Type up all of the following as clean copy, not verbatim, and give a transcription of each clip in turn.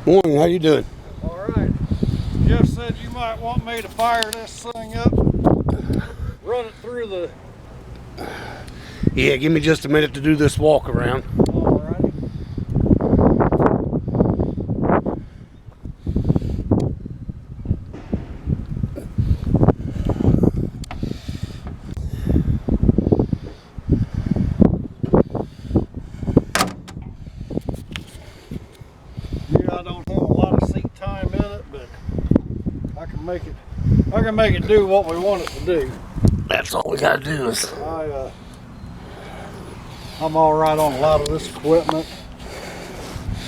Morning, how you doing? All right. Jeff said you might want me to fire this thing up, run it through the... Yeah, give me just a minute to do this walk around. All right. Yeah, I don't have a lot of seat time in it, but I can make it do what we want it to do. That's all we gotta do is... I'm all right on a lot of this equipment.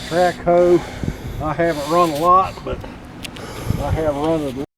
Track hoe, I haven't run a lot, but I have run it